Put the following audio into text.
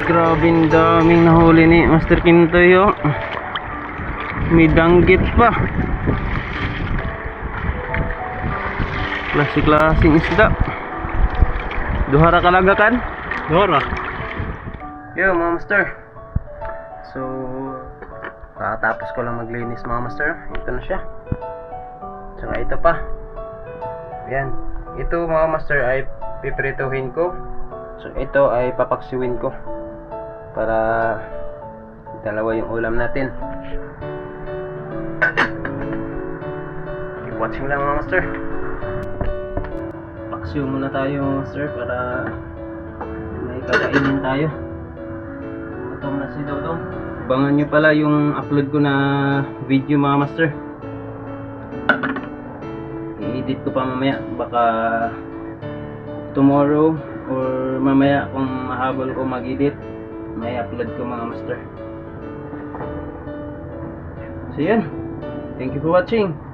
Grabe, ang daming nahuli ni Master Kintoy, oh. May danggit pa. Klase-klaseng isda. Duhara kalagakan? Dora. Yo mga master. So kakatapos ko lang maglinis mga master. Ito na siya. Tsaka ito pa. Yan. Ito mga master ay piprituhin ko. So ito ay papaksiwin ko para dalawa yung ulam natin. Keep watching lang mga master. Paksiw muna tayo mga master para may kakainin tayo. Gutom na si Dodong. Abangan nyo pala yung upload ko na video mga master. I-edit ko pa mamaya. Baka tomorrow or mamaya kung mahabol ko mag-edit, may upload ko mga master. So yan. Thank you for watching.